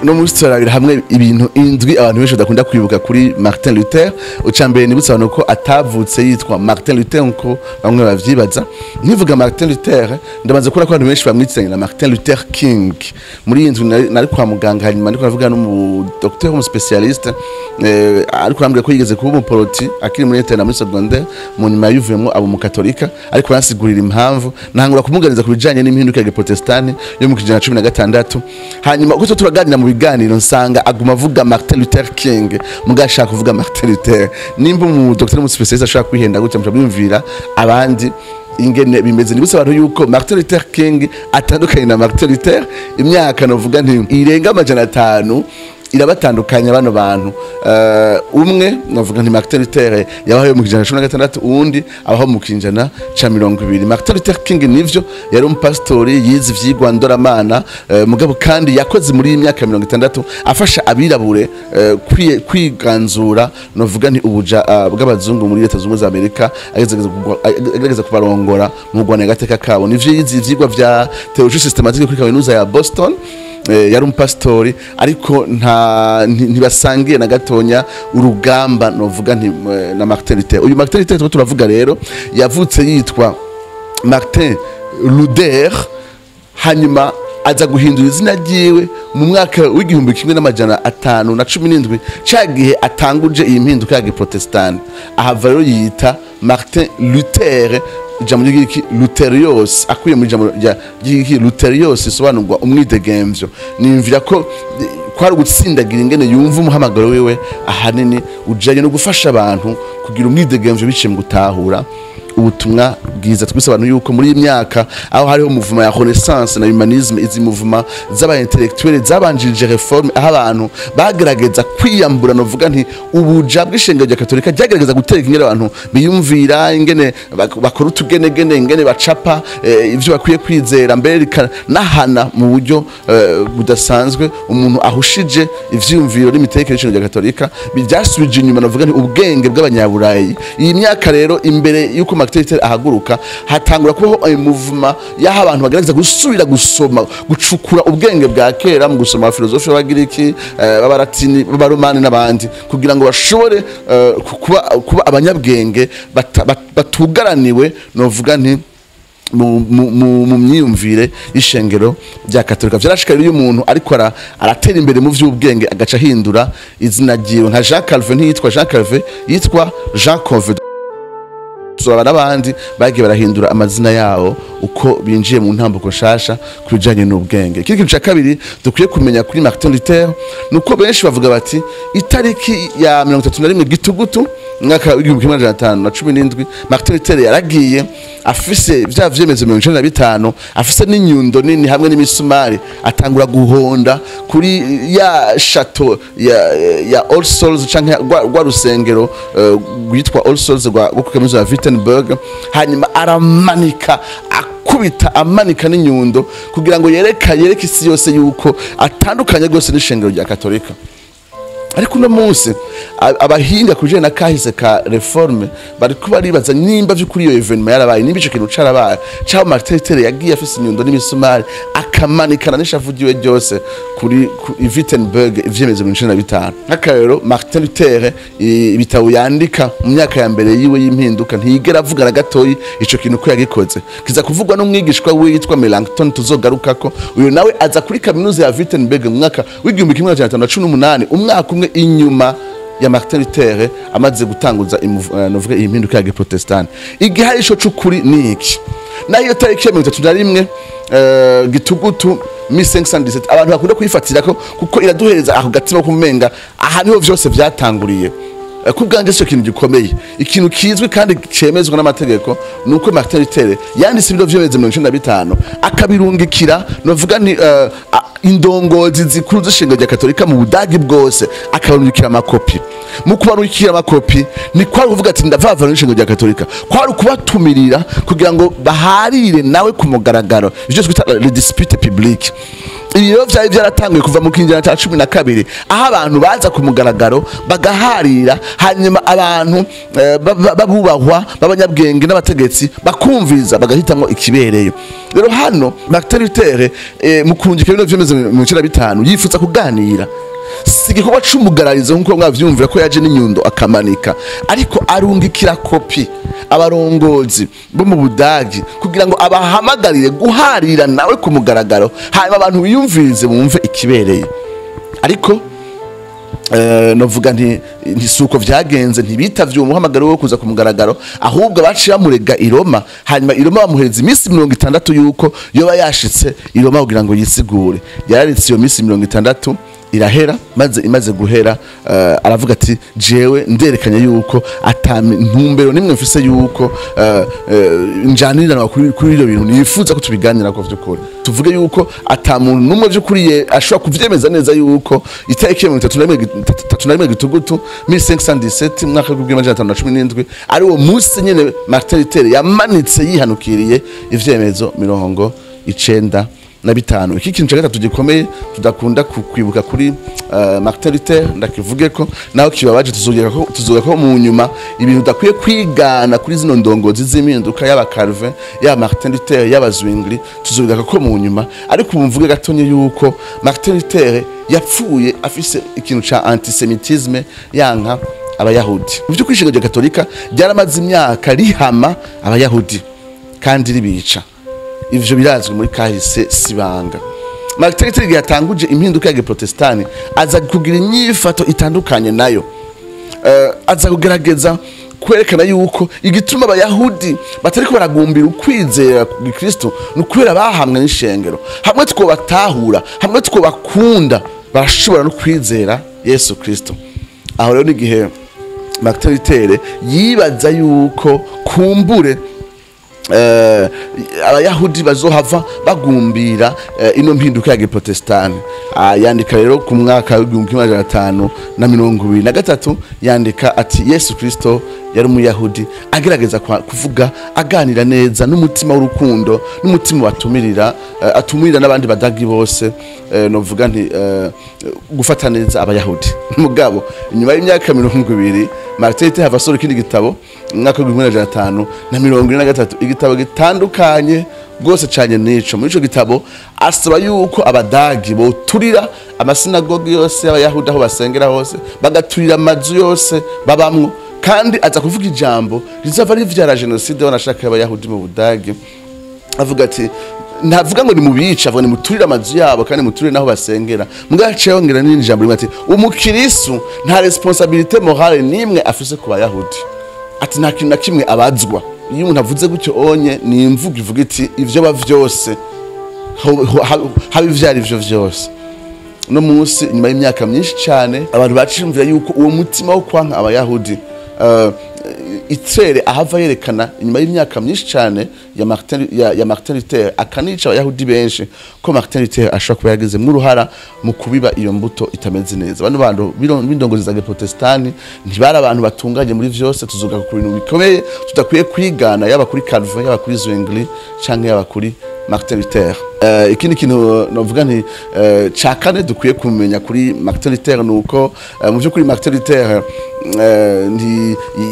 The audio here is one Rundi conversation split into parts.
no muri turabira hamwe ibintu indwi abantu benshi badakunda kwibuka kuri Martin Luther. Ucambere nibutsa abantu ko atavutse yitwa Martin Luther nko bamwe bavyibaza. Nkivuga Martin Luther ndabanza kubona ko abantu benshi bamwitsanye na Martin Luther King. Muri indwi nari kwa muganga hanyuma ndiko navuga n'umu docteur mu specialiste ariko ambwiye ko yigeze kuba umuporoti akiri muri interne muri secondaire mu nyuma yuvuyemo abo mu katolika ariko yansigurira impamvu nahangura kumuganiza ku bijanye n'impinduka ya protestani yo mu kijana 16 hanyuma uko turaganira mu biganiro nsanga aguma avuga Martin Luther King mugashaka kuvuga Martin Luther nimba mu docteur mu specialiste ashaka kwihenda gutya mujabwimvira abandi ingene bimeze nibutse abantu yuko Martin Luther King atandukanye na Martin Luther imyaka novuga nti irenga 500 irabatandukanya bano bantu umwe navuga nti Martin Luther yabaho mu kijana 16 uwundi abaho mu kijana ca 20. Martin Luther King nivyo yari umupastori yize ivyigwa ndoramana mugabo kandi yakoze muri imyaka 60 afasha abirabure kwiganzura navuga nti ubuja bw'abazungu muri leta zunze za Amerika ageze kubarongora mu Rwanda gateka kabo nivyo yize ivyigwa vya theologie systematique kuri kaminuza ya Boston. Yari umupastori ariko ntibasangiye na gatonya urugamba novuga nti na Martin Luther. Uyu Martin Luther turavuga rero yavutse yitwa Martin Luther hanyuma aza guhindura izina ryiwe mu mwaka w'igihumbi 1517 cagihe atanguje iyi mpinduka ya Protestant ahava rero yita Martin Luther ijambo ry'iki Luterios akuye mu ijambo ry'iki Luterios isobanurwa umwidegemvyo nimvira ko kwari gutsindagira ingene yumva umuhamagaro wewe ahanini ujanye no gufasha abantu kugira umwidegemvyo biciye mu gutahura ubutumwa bwiza twisobanura yuko muri imyaka aho hariho muvuma ya Renaissance na humanisme izi muvuma z'aba intellectuels zabanjirije reforme aho abantu bagerageza kwiyambura no vuga nti ubuja bw'ishengero rya Katolika ryagerageza guteka ingene abantu biyumvira ingene bakora utugenegene ingene bacapa ivyo bakwiye kwizera mbere nahana mu buryo budasanzwe umuntu ahushije ivyumviro n'imitekerereze ya Katolika byasubije inyuma no vuga nti ubwenge bw'abanyaburayi. Iyi myaka rero imbere yuko Martin Luther ahaguruka hatangura kubaho movement yaha abantu bagerageza gusubira gusoma gucukura ubwenge bwa kera mu gusoma filosofi y'abagiriki b'abaratini b'abaromani n'abandi kugira ngo bashobore kuba abanyabwenge batugaraniwe no vuga nti mu myiyumvire y'ishengero rya Katolika. Vyarashikariye uyu muntu ariko aratera imbere mu vy'ubwenge agaca hindura izina ryiwe nka Jean Calvin yitwa Jean Calvin yitwa Jean Calvin. Tuzaba n'abandi bagiye barahindura amazina yabo uko binjiye mu ntambuko nshasha kubijanye n'ubwenge. Kiri kintu ca kabiri dukwiye kumenya kuri Martin Luther nuko benshi bavuga bati itariki ya 31 gitugutu mwaka w'igihumbi 1517 Martin Luther yaragiye afise vya vyemeze 1995 afise n'inyundo nini hamwe n'imisumari atangura guhonda kuri ya chateau ya All Souls canke rwa rusengero rwitwa All Souls rwa kaminuza ya Wittenberg hanyuma aramanika akubita amanika n'inyundo kugira ngo yereke isi yose yuko atandukanye gose n'ishengero rya Katolika. Ariko no munsi abahinga kujene na kahise ka reforme bari kuba ribaza nimba vy'ukuri iyo evenement yarabaye nimba ico kintu carabaye cyaho Martin Luther yagiye afise inyundo n'imisumari akamanikana n'ishavugiwe ryose kuri Wittenberg ivyemeze mu 1905. Akarero Martin Luther ibitabo yandika mu myaka ya mbere yiwe y'impinduka ntiyigera avuga na gatoyi ico kintu ko yagikoze kiza kuvugwa n'umwigishwa witwa Melanchthon tuzogarukako uyu nawe aza kuri kaminuza ya Wittenberg mu mwaka w'igihumbi 1518 umwaka umwe inyuma ya Martin Luther amaze gutanguza novuga iyi mpinduka ya Protestant. Igihari ico cukuri ni iki nayo tariki ya 31 gitugutu 1517 abantu bakunda kuyifatira ko kuko iraduhereza aho gatima kumenga aha niho vyose vyatanguriye kubwanje cyo kintu gikomeye ikintu kizwe kandi cemezwa n'amategeko nuko Martin Luther yanditse ibiro vyemeze 1905 akabirungikira novuga ni indongozi zikuru z'ishengero rya Katolika mu Budagi bwose akabarungikira amakopi mu kubarungikira amakopi ni kwari kuvuga ati ndavavana n'ishengero rya Katolika kwari kubatumirira kugira ngo baharire nawe ku mugaragaro ivyo twita le dispute publique Iyo vyari byaratanguye kuva mu kinjana ca 12 aho abantu baza ku mugaragaro bagaharira, hanyuma abantu babubahwa b'abanyabwenge n'abategetsi bakumviza bagahitamwo ikibereye. Rero hano Martin Luther mu kunjika bino vyemeze mu 15 yifuza kuganira, si igikorwa c'umugararizo nkuko mwavyumvira ko yaje n'inyundo akamanika, ariko arungikira kopi abarongozi bo mu Budagi kugira ngo abahamagarire guharira nawe ku mugaragaro, hanyuma abantu biyumvirize bumve ikibereye. Ariko novuga nti suko vyagenze, ntibitavye umuhamagaro wo kuza ku mugaragaro, ahubwo baciye bamurega i Roma, hanyuma i Roma bamuhereza iminsi 60 yuko yoba yashitse i Roma kugira ngo yisigure. Yararitse iyo minsi 60 irahera, maze imaze guhera aravuga ati jewe nderekanye yuko ntumbero nimwe mfise yuko njanirana kuri iro bintu nifuza ko tubiganira ko vyukuri, tuvuge yuko atamuntu numwe vyukuri ashobora kuvyemeza neza yuko itariki ya 31 gitugutu 1517 mwaka wa 1517 ari wo munsi nyene Martin Luther yamanitse yihanukiriye ivyemezo 95. Iki kintu cyagata tugikomeye tudakunda kwibuka kuri Martin Luther, ndakivuge ko naho kibabaje tuzoga ko mu nyuma ibintu dakwiye kwigana kuri zino ndongozi z'impinduka y'aba Calvin, ya Martin Luther, y'aba Zwingli, tuzoga ko mu nyuma. Ariko mvuge gatonye yuko Martin Luther yapfuye afise ikintu ca antisemitisme, yanka abayahudi. Mu byo kwishinga rya Katolika ryaramaze imyaka rihama abayahudi kandi ribica. Ivyo birazwi muri kahise sibanga. Martin Luther yatanguje impinduka ya Protestani, aza kugira inyifato itandukanye nayo, aza kugerageza kwerekana yuko igituma abayahudi batariko baragumbira ukwizera ku Kristo nukubera bahamwe n'ishengero. Hamwe twobatahura, hamwe twobakunda, barashobora no kwizera Yesu Kristo. Aho rero n'igihe Martin Luther yibaza yuko kumbure abayahudi bazohava bagumbira ino mpinduka ya Protestani. Yandika rero ku mwaka wa 1523 yandika ati Yesu Kristo yari umuyahudi, agerageza kuvuga aganira neza n'umutima w'urukundo, n'umutima watumirira atumurira n'abandi badagi bose, novuga nti gufata neza abayahudi. Mugabo nyuma y'imyaka 20 Martin Luther hava soro kindi gitabo mwaka wa 1543, igitabo gitandukanye gose cyane nico. Muri ico gitabo asaba yuko abadagi bo turira amasinagogi yose y'abayahudi aho basengera hose, bagaturira amazu yose babamwo, kandi aza kuvuga ijambo rizava rivyara genocide wanashaka y'abayahudi mu Budagi. Avuga ati ntavuga ngo ni mubica, avuga ni muturira amazu yabo kandi muturire naho basengera. Mugace yongera n'indi jambo rimwe ati umukristo nta responsabilité morale nimwe afise ku bayahudi, ati nta kintu na kimwe abazwa. Iyo umuntu avuze gutyo onye ni imvugo ivuga iti ivyo ba vyose habivyara ivyo vyose. No munsi nyuma y'imyaka myinshi cyane abantu bacimvira yuko uwo mutima wo kwanka abayahudi itere ahava yerekana inyuma y'imyaka myinshi cyane ya Martin Luther, akanica abayahudi benshi ko Martin Luther ashobora kuba yageze mu ruhara mu kubiba iyo mbuto itameze neza. Bano bantu b'indongozi za Protestani ntibari abantu batunganye muri vyose, tuzoga ku bintu bikomeye tudakwiye kwigana, yaba kuri Calvin, yaba kuri Zwingli, canke yaba kuri Martin Luther. Ikindi kintu novuga nti cakane dukwiye kumenya kuri Martin Luther nuko mu byo kuri Martin Luther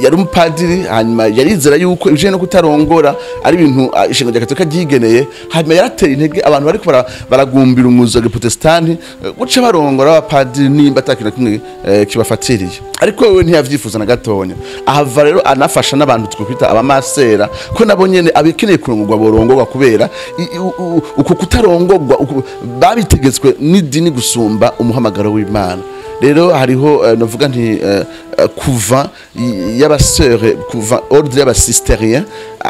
yari umupadiri, hanyuma yarizera yuko ivyo no kutarongora ari ibintu ishinga rya Katolika ryigeneye, hanyuma yaratera intege abantu bariko baragumbira umuzo wa Protestani guca barongora abapadiri nimba atakina kimwe kibafatiriye. Ariko wewe ntiyavyifuza na gatonya. Ahava rero anafasha n'abantu twita abamasera ko nabo nyene abikeneye kurongorwa borongorwa, kubera uko kutarongorwa babitegetswe n'idini gusumba umuhamagaro w'Imana. Rero hariho novuga nti kuva y'abasere, kuva ordre y'abasisterien,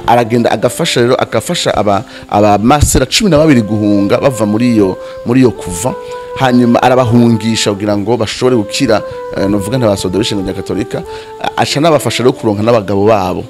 aragenda agafasha rero agafasha aba masera 12 guhunga bava muri iyo kuva, hanyuma arabahungisha kugira ngo bashobore gukira, novuga nti abasoda b'ishinga rya Katolika, aca nabafasha rero kuronka n'abagabo babo.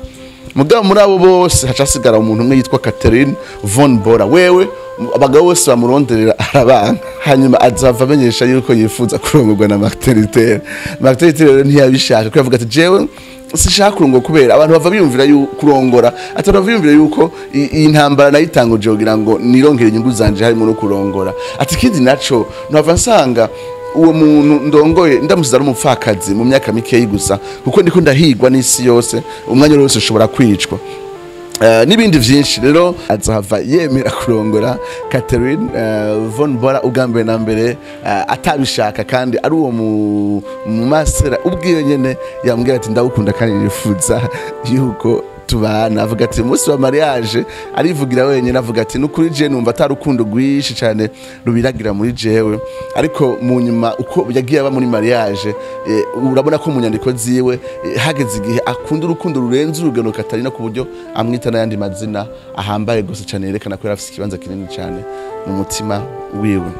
Mugabo muri abo bose hacasigara umuntu umwe yitwa Catherine von Bora. Wewe abagabo bose bamuronderera arabana, hanyuma azava amenyesha yuko yifuza kurongorwa na Martin Luther. Martin Luther ntiyabishaka, ko yavuga ati jewe sishaka kurongora kubera abantu bava biyumvira kurongora atari biyumvira yuko iyi ntambara nayitanguje kugira ngo nirongere inyungu zanje harimo no kurongora ati kindi naco nava nsanga uwo muntu ndongoye ndamusiza n'umupfakazi mu myaka mikeyi gusa kuko ndiko ndahigwa n'isi yose umwanya wose ushobora kwicwa n'ibindi vyinshi rero azahava yemera kurongora Catherine von Bora ugambe na mbere atabishaka kandi ari uwo mu masera ubwiyo nyene yambwira ati ndagukunda kandi nifuza yuko tubana avuga ati umunsi wa mariage arivugira wenyine avuga ati nukuri je numva atarukundo rwishi cyane rubiragira muri jewe ariko mu nyuma uko yagiye aba muri mariage urabona ko mu nyandiko ziwe hageze igihe akunda urukundo rurenze urugendo Katarina ku buryo amwita n'ayandi mazina ahambaye gose cyane yerekana ko yarafise ikibanza kinini cyane mu mutima wiwe.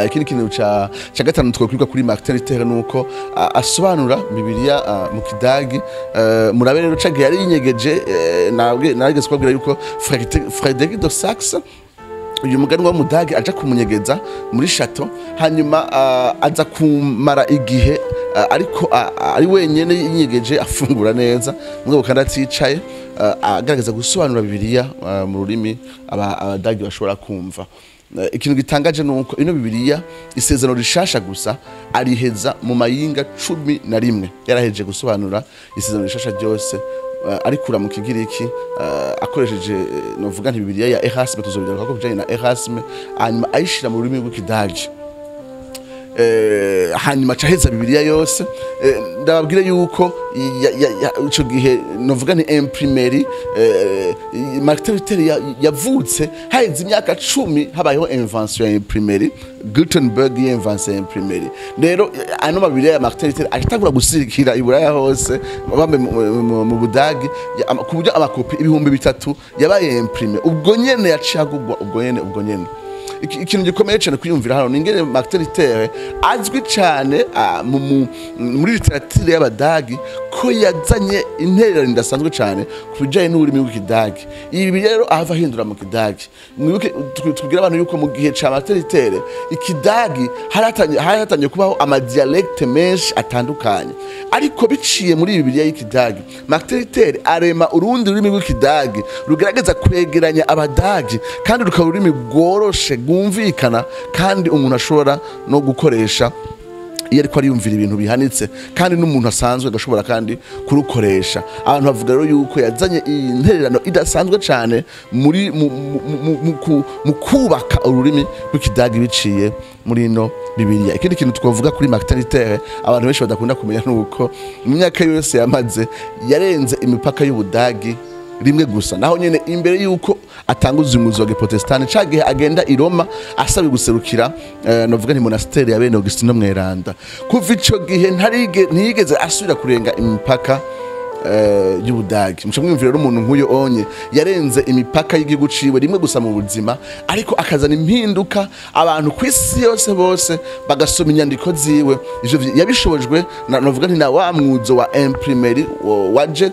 Ikindi kintu ca gatanu twokwiruka kuri Martin Luther nuko asobanura Bibiliya mu Kidagi murabe rero cage yari yinyegeje nageze kwabwira yuko Frederick de Saxe uyu mugani wa Mudage aja kumunyegeza muri chateau hanyuma aza kumara igihe ariko ari wenyene yinyegeje afungura neza mugabo kandi aticaye agaragaza gusobanura Bibiliya mu rurimi abadagi bashobora kumva. Ikintu gitangaje nuko ino Bibiliya isezerano rishasha gusa ariheza mu mayinga 11 yaraheje gusobanura isezerano rishasha ryose arikura mu Kigiriki akoresheje novuga nti Bibiliya ya Erasme tuzobira ko bijanye na Erasme hanyuma ayishira mu rurimi rw'Ikidagi hanyuma caheza Bibiliya yose ndababwira yuko ico gihe novuga ni imprimerie Martin Luther yavutse haheze imyaka 10 habayeho invention ya imprimerie Gutenberg y'invention ya imprimerie rero ano Bibiliya ya Martin Luther atagura gusirikira iburaya hose bambe mu Budagi ku buryo amakopi 3000 yabaye imprime ubwo nyene yacagugwa ubwo nyene ikintu gikomeye cyane kwiyumvira hano ningere Martin Luther azwi cyane muri literature y'Abadagi ko yazanye intererano ndasanzwe cyane kubijanye n'ururimi rw'Ikidagi ibi rero ahava hindura mu Kidagi mwibuke tubwira abantu yuko mu gihe ca Martin Luther Ikidagi haratanye kubaho amadialecte menshi atandukanye ariko biciye muri Bibiliya y'Ikidagi Martin Luther arema urundi rurimi rw'Ikidagi rugerageza kwegeranya Abadagi kandi rukaba ururimi rworoshe gumvikana kandi umuntu ashobora no gukoresha iyo ariko ariyumvira ibintu bihanitse kandi n'umuntu asanzwe agashobora kandi kurukoresha abantu bavuga rero yuko yazanye intererano idasanzwe cyane muri mu kubaka ururimi rw'Ikidagi biciye muri ino Bibiliya. Ikindi kintu twavuga kuri Martin Luther abantu benshi badakunda kumenya nuko mu myaka yose yamaze yarenze imipaka y'Ubudagi rimwe gusa naho nyene imbere yuko atanguza umuzo wa Protestant cagihe agenda i Roma asabe guserukira novuga nti monasteri ya bene Augustino Mweranda kuva ico gihe ntiyigeze asubira kurenga imipaka y'Ubudagi muco mwumvira rero umuntu nkuyo onye yarenze imipaka y'igihugu ciwe rimwe gusa mu buzima ariko akazana impinduka abantu kwisi yose bose bagasoma inyandiko ziwe ivyo yabishobojwe novuga nti na wa mwuzo wa imprimerie waje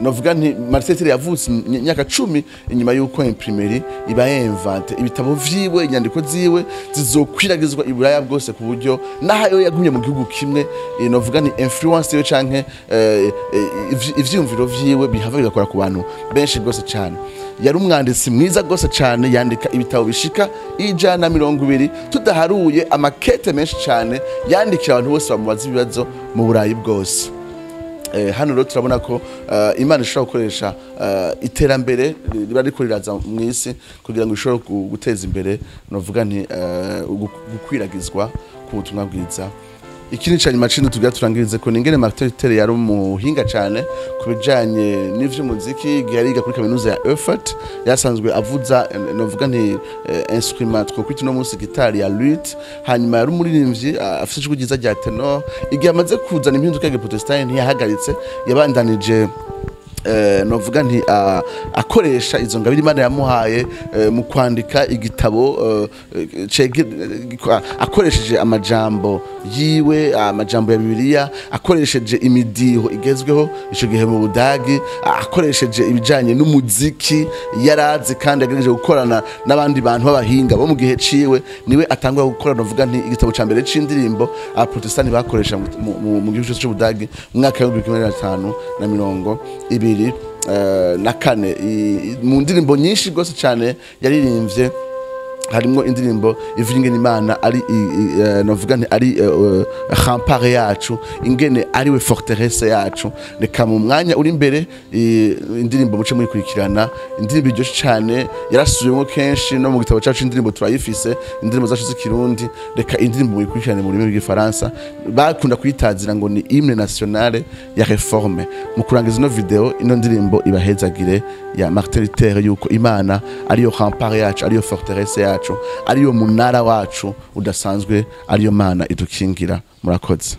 novuga nti Martin Luther yavutse imyaka 10 inyuma yuko imprimerie iba invente ibitabo vyiwe inyandiko ziwe zizokwiragizwa iburaya bwose ku buryo nahayo yagumye mu gihugu kimwe novuga ni influence yo canke ivyumviro vyiwe bihava bigakora ku bantu benshi gose cyane yari umwanditsi mwiza gose cyane yandika ibitabo bishika 120 tudaharuye amakete menshi cyane yandikira abantu bose bamubaza ibibazo mu burayi bwose. Hano rero turabona ko Imana ishobora gukoresha iterambere riba riko riraza mu isi kugira ngo ishobore guteza imbere novuga nti gukwiragizwa ku butumwa bwiza. Ikindi cyane macino tugira turangirize ko ningene Martin Luther yari umuhinga cyane kubijanye n'ivyo muziki yariga kuri kaminuza ya Erfurt yasanzwe avuza novuga nti instrument twokwita no munsi gitari ya luth hanyuma yari umuririmbyi afite ijwi ryiza rya tenor igihe amaze kuzana impinduka ya Protestant ntiyahagaritse yabandanije novuga nti akoresha izo ngabire Imana yamuhaye mu kwandika igitabo akoresheje amajambo yiwe, amajambo ya Bibiliya, akoresheje imidiho igezweho ico gihe mu Budagi, akoresheje ibijanye n'umuziki yarazi kandi agerageje gukorana n'abandi bantu b'abahinga bo mu gihe ciwe. Niwe atangwa gukorana novuga nti igitabo ca mbere c'indirimbo abaprotestanti bakoresha mu gihugu cy'u Budagi mu mwaka wa 1524 mu ndirimbo nyinshi gose cyane yaririmbye. Harimo indirimbo ivuga ingene Imana ari novuga nti ari rempart yacu, ingene ari we forteresse yacu. Reka mu mwanya uri imbere indirimbo muce murikurikirana, indirimbo iryo cyane yarasubiyemo kenshi no mu gitabo cyacu indirimbo turayifise, indirimbo zacu z'ikirundi. Reka indirimbo murikurikirane mu rurimi rw'igifaransa bakunda kuyitazira ngo ni hymne nationale ya réforme. Mu kurangiza ino video ino ndirimbo ibahezagire ya Martin Luther yuko Imana ariyo rempart yacu, ariyo forteresse yacu, ariyo munara wacu udasanzwe, ariyo Mana idukingira. Murakoze.